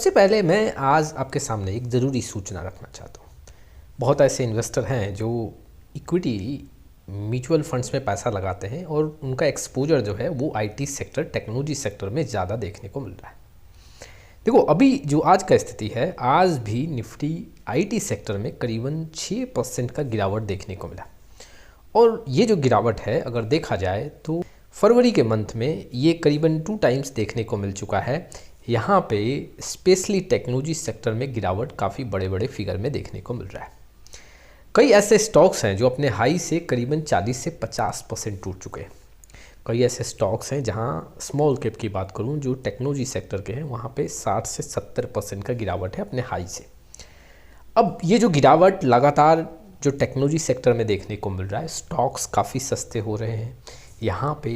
सबसे पहले मैं आज आपके सामने एक ज़रूरी सूचना रखना चाहता हूँ। बहुत ऐसे इन्वेस्टर हैं जो इक्विटी म्यूचुअल फंड्स में पैसा लगाते हैं और उनका एक्सपोजर जो है वो आईटी सेक्टर, टेक्नोलॉजी सेक्टर में ज़्यादा देखने को मिल रहा है। देखो, अभी जो आज का स्थिति है, आज भी निफ्टी आईटी सेक्टर में करीबन 6% का गिरावट देखने को मिला। और ये जो गिरावट है, अगर देखा जाए तो फरवरी के मंथ में ये करीबन 2 टाइम्स देखने को मिल चुका है। यहाँ पे स्पेशली टेक्नोलॉजी सेक्टर में गिरावट काफ़ी बड़े बड़े फिगर में देखने को मिल रहा है। कई ऐसे स्टॉक्स हैं जो अपने हाई से करीबन 40 से 50% टूट चुके हैं। कई ऐसे स्टॉक्स हैं जहाँ स्मॉल कैप की बात करूँ जो टेक्नोलॉजी सेक्टर के हैं, वहाँ पे 60 से 70% का गिरावट है अपने हाई से। अब ये जो गिरावट लगातार जो टेक्नोलॉजी सेक्टर में देखने को मिल रहा है, स्टॉक्स काफ़ी सस्ते हो रहे हैं। यहाँ पे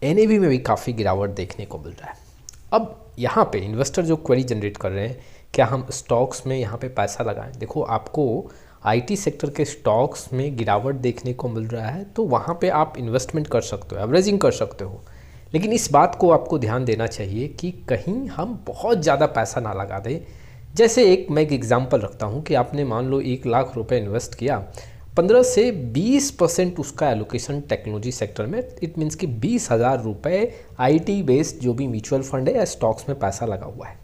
एनएवी में भी काफ़ी गिरावट देखने को मिल रहा है। अब यहाँ पे इन्वेस्टर जो क्वेरी जनरेट कर रहे हैं, क्या हम स्टॉक्स में यहाँ पे पैसा लगाएं? देखो, आपको आईटी सेक्टर के स्टॉक्स में गिरावट देखने को मिल रहा है तो वहाँ पे आप इन्वेस्टमेंट कर सकते हो, एवरेजिंग कर सकते हो। लेकिन इस बात को आपको ध्यान देना चाहिए कि कहीं हम बहुत ज़्यादा पैसा ना लगा दें। जैसे मैं एक एग्जांपल रखता हूँ कि आपने मान लो 1 लाख रुपए इन्वेस्ट किया, 15 से 20% उसका एलोकेशन टेक्नोलॉजी सेक्टर में, इट मीन्स कि 20,000 रुपये आईटी बेस्ड जो भी म्यूचुअल फंड है या स्टॉक्स में पैसा लगा हुआ है।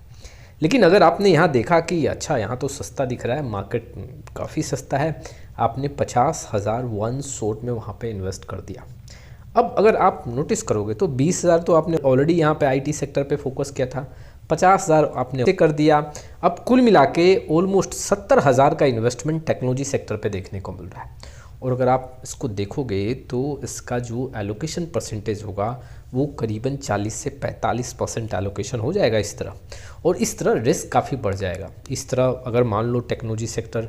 लेकिन अगर आपने यहाँ देखा कि अच्छा यहाँ तो सस्ता दिख रहा है, मार्केट काफ़ी सस्ता है, आपने 50,000 वन शॉट में वहाँ पे इन्वेस्ट कर दिया। अब अगर आप नोटिस करोगे तो 20,000 तो आपने ऑलरेडी यहाँ पे आईटी सेक्टर पे फोकस किया था, 50,000 आपने कर दिया। अब कुल मिला के ऑलमोस्ट 70,000 का इन्वेस्टमेंट टेक्नोलॉजी सेक्टर पे देखने को मिल रहा है। और अगर आप इसको देखोगे तो इसका जो एलोकेशन परसेंटेज होगा वो करीबन 40 से 45% एलोकेशन हो जाएगा इस तरह। और इस तरह रिस्क काफ़ी बढ़ जाएगा। इस तरह अगर मान लो टेक्नोलॉजी सेक्टर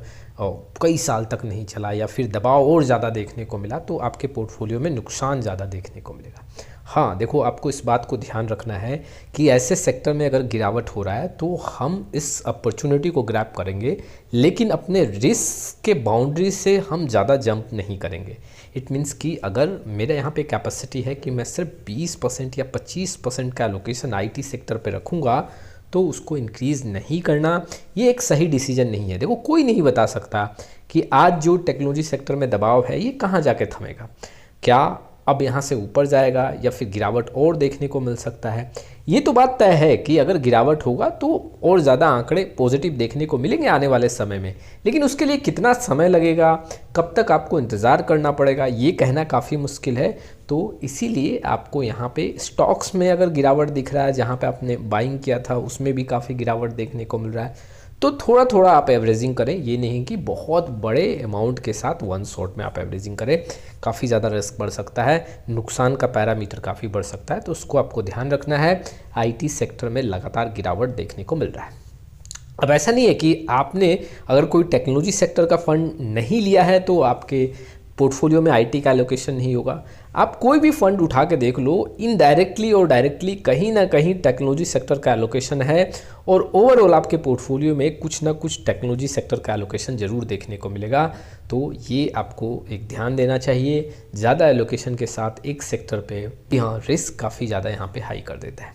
कई साल तक नहीं चला या फिर दबाव और ज़्यादा देखने को मिला तो आपके पोर्टफोलियो में नुकसान ज़्यादा देखने को मिलेगा। हाँ, देखो, आपको इस बात को ध्यान रखना है कि ऐसे सेक्टर में अगर गिरावट हो रहा है तो हम इस अपॉर्चुनिटी को ग्रैब करेंगे, लेकिन अपने रिस्क के बाउंड्री से हम ज़्यादा जंप नहीं करेंगे। इट मीन्स कि अगर मेरा यहाँ पे कैपेसिटी है कि मैं सिर्फ 20% या 25% का एलोकेशन आईटी सेक्टर पे रखूँगा तो उसको इंक्रीज़ नहीं करना, ये एक सही डिसीजन नहीं है। देखो, कोई नहीं बता सकता कि आज जो टेक्नोलॉजी सेक्टर में दबाव है ये कहाँ जाके थमेगा। क्या अब यहाँ से ऊपर जाएगा या फिर गिरावट और देखने को मिल सकता है? ये तो बात तय है कि अगर गिरावट होगा तो और ज़्यादा आंकड़े पॉजिटिव देखने को मिलेंगे आने वाले समय में। लेकिन उसके लिए कितना समय लगेगा, कब तक आपको इंतज़ार करना पड़ेगा, ये कहना काफ़ी मुश्किल है। तो इसीलिए आपको यहाँ पे स्टॉक्स में अगर गिरावट दिख रहा है, जहाँ पे आपने बाइंग किया था उसमें भी काफ़ी गिरावट देखने को मिल रहा है, तो थोड़ा थोड़ा आप एवरेजिंग करें। ये नहीं कि बहुत बड़े अमाउंट के साथ वन शॉट में आप एवरेजिंग करें, काफ़ी ज़्यादा रिस्क बढ़ सकता है, नुकसान का पैरामीटर काफ़ी बढ़ सकता है। तो उसको आपको ध्यान रखना है। आईटी सेक्टर में लगातार गिरावट देखने को मिल रहा है। अब ऐसा नहीं है कि आपने अगर कोई टेक्नोलॉजी सेक्टर का फंड नहीं लिया है तो आपके पोर्टफोलियो में आईटी का एलोकेशन नहीं होगा। आप कोई भी फंड उठा के देख लो, इनडायरेक्टली और डायरेक्टली कहीं ना कहीं टेक्नोलॉजी सेक्टर का एलोकेशन है और ओवरऑल आपके पोर्टफोलियो में कुछ ना कुछ टेक्नोलॉजी सेक्टर का एलोकेशन ज़रूर देखने को मिलेगा। तो ये आपको एक ध्यान देना चाहिए। ज़्यादा एलोकेशन के साथ एक सेक्टर पे यहाँ रिस्क काफ़ी ज़्यादा यहाँ पे हाई कर देता है।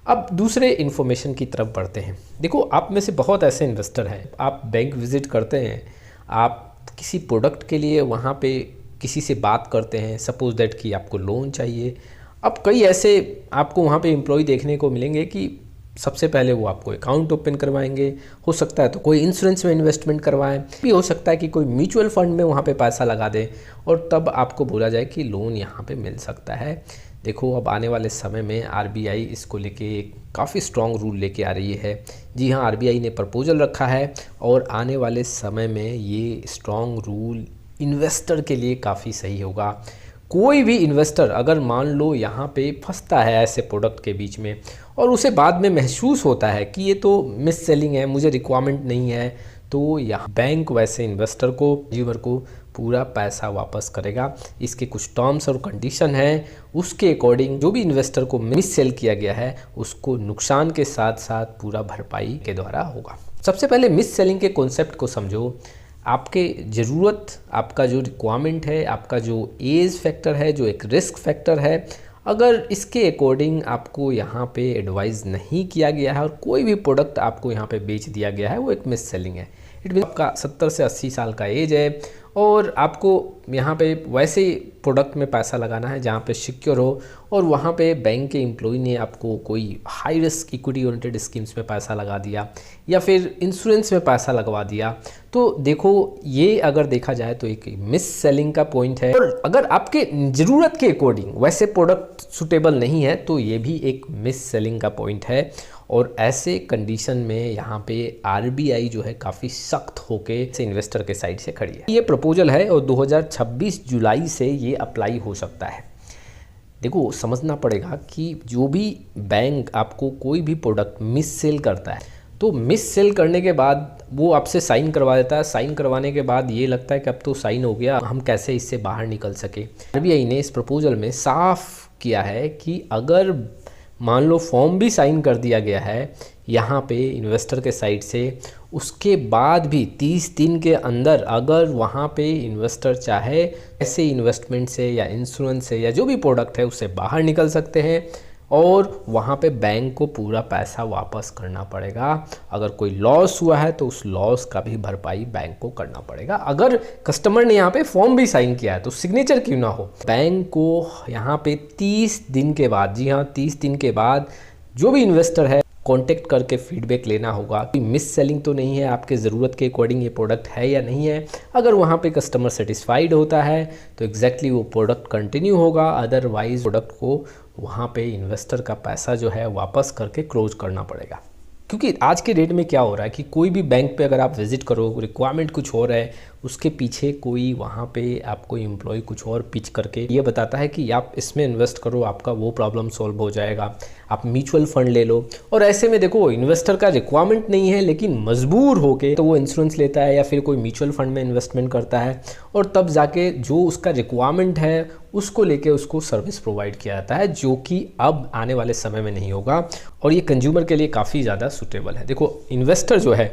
अब दूसरे इन्फॉर्मेशन की तरफ बढ़ते हैं। देखो, आप में से बहुत ऐसे इन्वेस्टर हैं, आप बैंक विजिट करते हैं, आप किसी प्रोडक्ट के लिए वहाँ पे किसी से बात करते हैं, सपोज दैट कि आपको लोन चाहिए। अब कई ऐसे आपको वहाँ पे एम्प्लॉय देखने को मिलेंगे कि सबसे पहले वो आपको अकाउंट ओपन करवाएंगे, हो सकता है तो कोई इंश्योरेंस में इन्वेस्टमेंट करवाएं, भी हो सकता है कि कोई म्यूचुअल फंड में वहाँ पे पैसा लगा दें और तब आपको बोला जाए कि लोन यहाँ पे मिल सकता है। देखो, अब आने वाले समय में आरबीआई इसको लेके काफ़ी स्ट्रॉन्ग रूल लेके आ रही है। जी हाँ, आरबीआई ने प्रपोजल रखा है और आने वाले समय में ये स्ट्रॉन्ग रूल इन्वेस्टर के लिए काफ़ी सही होगा। कोई भी इन्वेस्टर अगर मान लो यहाँ पे फंसता है ऐसे प्रोडक्ट के बीच में और उसे बाद में महसूस होता है कि ये तो मिस सेलिंग है, मुझे रिक्वायरमेंट नहीं है, तो यहाँ बैंक वैसे इन्वेस्टर को, कंज्यूमर को पूरा पैसा वापस करेगा। इसके कुछ टर्म्स और कंडीशन हैं, उसके अकॉर्डिंग जो भी इन्वेस्टर को मिस सेल किया गया है उसको नुकसान के साथ साथ पूरा भरपाई के द्वारा होगा। सबसे पहले मिस सेलिंग के कॉन्सेप्ट को समझो। आपके ज़रूरत, आपका जो रिक्वायरमेंट है, आपका जो एज फैक्टर है, जो एक रिस्क फैक्टर है, अगर इसके अकॉर्डिंग आपको यहाँ पे एडवाइस नहीं किया गया है और कोई भी प्रोडक्ट आपको यहाँ पे बेच दिया गया है, वो एक मिस सेलिंग है। इट मीन आपका 70 से 80 साल का एज है और आपको यहाँ पे वैसे प्रोडक्ट में पैसा लगाना है जहाँ पे सिक्योर हो, और वहाँ पे बैंक के एम्प्लॉय ने आपको कोई high risk equity oriented schemes में पैसा लगा दिया या फिर इंश्योरेंस में पैसा लगवा दिया, तो देखो ये अगर देखा जाए तो एक मिस सेलिंग का पॉइंट है। और अगर आपके ज़रूरत के अकॉर्डिंग वैसे प्रोडक्ट सुटेबल नहीं है तो ये भी एक मिस सेलिंग का पॉइंट है। और ऐसे कंडीशन में यहाँ पे आरबीआई जो है काफ़ी सख्त होके से इन्वेस्टर के साइड से खड़ी है। ये प्रपोजल है और 2026 जुलाई से ये अप्लाई हो सकता है। देखो समझना पड़ेगा कि जो भी बैंक आपको कोई भी प्रोडक्ट मिस सेल करता है तो मिस सेल करने के बाद वो आपसे साइन करवा देता है। साइन करवाने के बाद ये लगता है कि अब तो साइन हो गया, हम कैसे इससे बाहर निकल सके। आरबीआई ने इस प्रपोजल में साफ किया है कि अगर मान लो फॉर्म भी साइन कर दिया गया है यहाँ पे इन्वेस्टर के साइड से, उसके बाद भी 30 दिन के अंदर अगर वहाँ पे इन्वेस्टर चाहे ऐसे इन्वेस्टमेंट से या इंश्योरेंस से या जो भी प्रोडक्ट है उससे बाहर निकल सकते हैं और वहाँ पे बैंक को पूरा पैसा वापस करना पड़ेगा। अगर कोई लॉस हुआ है तो उस लॉस का भी भरपाई बैंक को करना पड़ेगा। अगर कस्टमर ने यहाँ पे फॉर्म भी साइन किया है तो सिग्नेचर क्यों ना हो, बैंक को यहाँ पे 30 दिन के बाद, जी हाँ 30 दिन के बाद जो भी इन्वेस्टर है कांटेक्ट करके फीडबैक लेना होगा कि मिस सेलिंग तो नहीं है, आपके ज़रूरत के अकॉर्डिंग ये प्रोडक्ट है या नहीं है। अगर वहाँ पे कस्टमर सेटिस्फाइड होता है तो एग्जैक्टली वो प्रोडक्ट कंटिन्यू होगा, अदरवाइज प्रोडक्ट को वहाँ पे इन्वेस्टर का पैसा जो है वापस करके क्लोज करना पड़ेगा। क्योंकि आज के डेट में क्या हो रहा है कि कोई भी बैंक पे अगर आप विज़िट करो, रिक्वायरमेंट कुछ और है, उसके पीछे कोई वहाँ पे आपको एम्प्लॉय कुछ और पिच करके ये बताता है कि आप इसमें इन्वेस्ट करो, आपका वो प्रॉब्लम सॉल्व हो जाएगा, आप म्यूचुअल फंड ले लो। और ऐसे में देखो इन्वेस्टर का रिक्वायरमेंट नहीं है लेकिन मजबूर होके तो वो इंश्योरेंस लेता है या फिर कोई म्यूचुअल फंड में इन्वेस्टमेंट करता है और तब जाके जो उसका रिक्वायरमेंट है उसको लेके उसको सर्विस प्रोवाइड किया जाता है, जो कि अब आने वाले समय में नहीं होगा और ये कंज्यूमर के लिए काफ़ी ज़्यादा सूटेबल है। देखो इन्वेस्टर जो है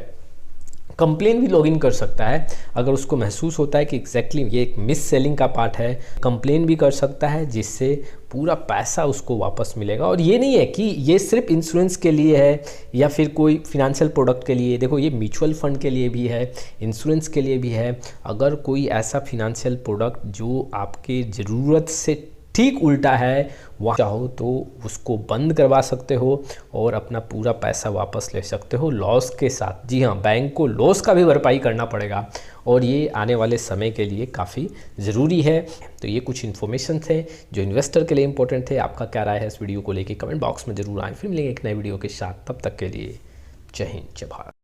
कंप्लेन भी लॉगिन कर सकता है अगर उसको महसूस होता है कि एग्जैक्टली ये एक मिस सेलिंग का पार्ट है, कंप्लेन भी कर सकता है जिससे पूरा पैसा उसको वापस मिलेगा। और ये नहीं है कि ये सिर्फ इंश्योरेंस के लिए है या फिर कोई फिनेंशियल प्रोडक्ट के लिए, देखो ये म्यूचुअल फंड के लिए भी है, इंश्योरेंस के लिए भी है। अगर कोई ऐसा फिनेंशियल प्रोडक्ट जो आपके ज़रूरत से ठीक उल्टा है, वहाँ चाहो तो उसको बंद करवा सकते हो और अपना पूरा पैसा वापस ले सकते हो लॉस के साथ। जी हाँ, बैंक को लॉस का भी भरपाई करना पड़ेगा और ये आने वाले समय के लिए काफ़ी ज़रूरी है। तो ये कुछ इन्फॉर्मेशन थे जो इन्वेस्टर के लिए इंपॉर्टेंट थे। आपका क्या राय है इस वीडियो को लेके कमेंट बॉक्स में ज़रूर आए। फिर मिलेंगे एक नए वीडियो के साथ, तब तक के लिए जय हिंद जय भारत।